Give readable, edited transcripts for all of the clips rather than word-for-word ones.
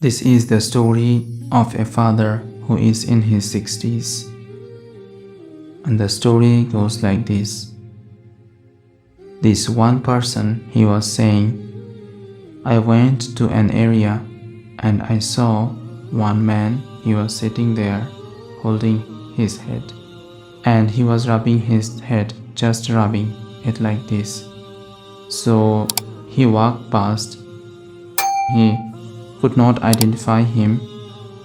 This is the story of a father who is in his 60s. And the story goes like this. This one person, he was saying, I went to an area and I saw one man. He was sitting there holding his head, and he was rubbing his head, just rubbing it like this. So he walked past. He could not identify him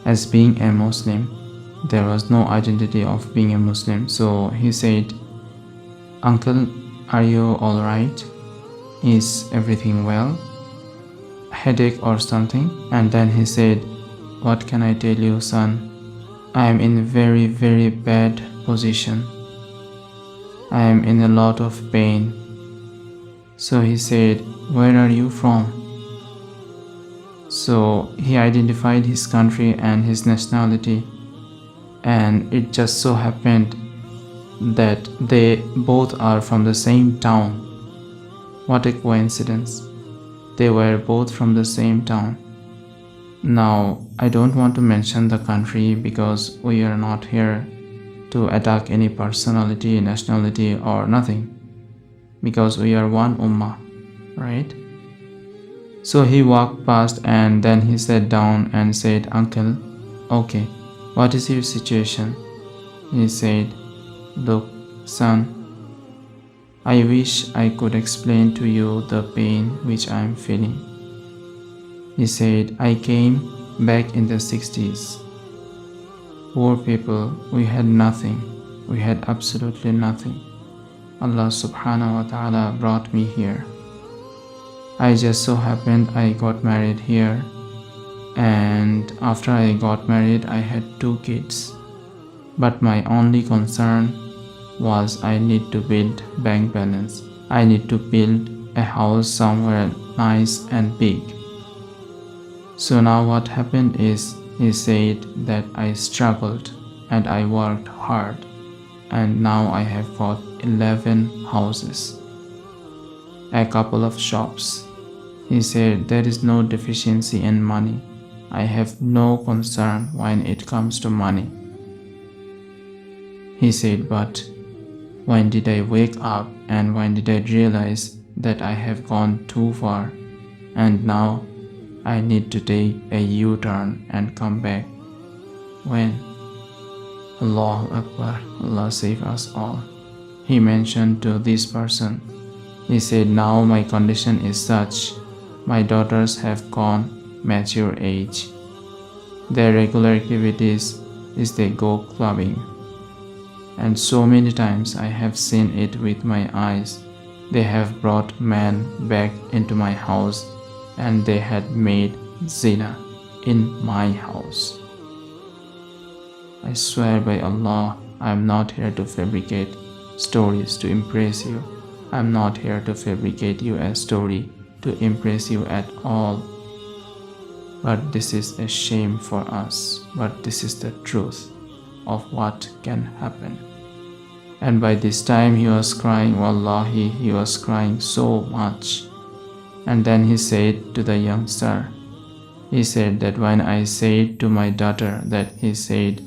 as being a Muslim. There was no identity of being a Muslim. So he said, Uncle, are you alright? Is everything well? Headache or something? And then he said, what can I tell you, son? I am in a very, very bad position. I am in a lot of pain. So he said, where are you from? So he identified his country and his nationality, and it just so happened that they both are from the same town. What a coincidence. They were both from the same town. Now, I don't want to mention the country because we are not here to attack any personality, nationality or nothing, because we are one ummah, right? So he walked past and then he sat down and said, Uncle, okay, what is your situation? He said, look, son, I wish I could explain to you the pain which I am feeling. He said, I came back in the 60s. Poor people, we had nothing. We had absolutely nothing. Allah subhanahu wa ta'ala brought me here. I just so happened I got married here, and after I got married I had 2 kids. But my only concern was I need to build bank balance. I need to build a house somewhere nice and big. So now what happened is, he said that I struggled and I worked hard, and now I have got 11 houses, a couple of shops. He said there is no deficiency in money. I have no concern when it comes to money. He said, but when did I wake up and when did I realize that I have gone too far and now I need to take a U-turn and come back? When? Allahu Akbar, Allah save us all. He mentioned to this person, he said, now my condition is such, my daughters have gone mature age. Their regular activities is they go clubbing. And so many times I have seen it with my eyes. They have brought men back into my house and they had made zina in my house. I swear by Allah, I am not here to fabricate stories to impress you. I am not here to fabricate you a story to impress you at all. But this is a shame for us. But this is the truth of what can happen. And by this time he was crying, wallahi, he was crying so much. And then he said to the youngster, he said that when I said to my daughter that, he said,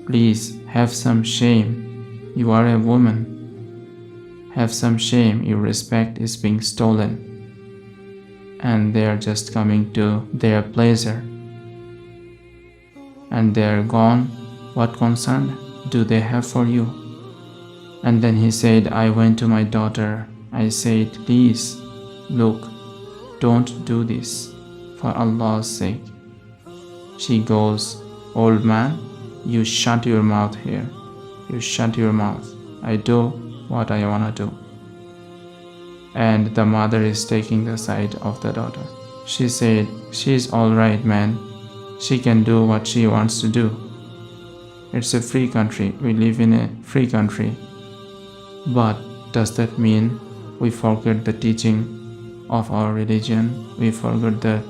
please have some shame, you are a woman, have some shame, your respect is being stolen, and they are just coming to their pleasure, and they are gone, what concern do they have for you? And then he said, I went to my daughter, I said, please, look, don't do this, for Allah's sake. She goes, old man, you shut your mouth here, you shut your mouth, I do what I wanna do. And the mother is taking the side of the daughter. She said, she's alright, man, she can do what she wants to do. It's a free country, we live in a free country. But does that mean we forget the teaching of our religion? We forget the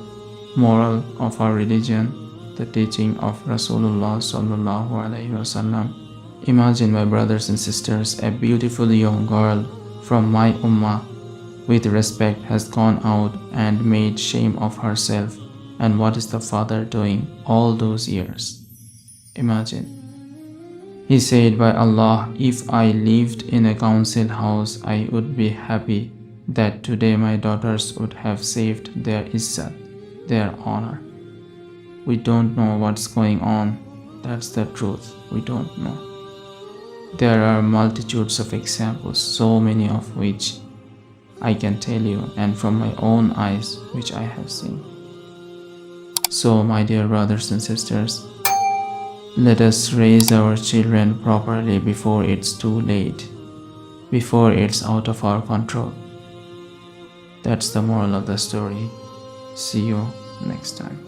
moral of our religion, the teaching of Rasulullah sallallahu alaihi wasallam. Imagine, my brothers and sisters, a beautiful young girl from my ummah with respect has gone out and made shame of herself And what is the father doing all those years? Imagine. He said, by Allah, if I lived in a council house, I would be happy that today my daughters would have saved their izzat, their honor. We don't know what's going on. That's the truth. We don't know. There are multitudes of examples, so many of which I can tell you, and from my own eyes, which I have seen. So, my dear brothers and sisters, let us raise our children properly before it's too late, before it's out of our control. That's the moral of the story. See you next time.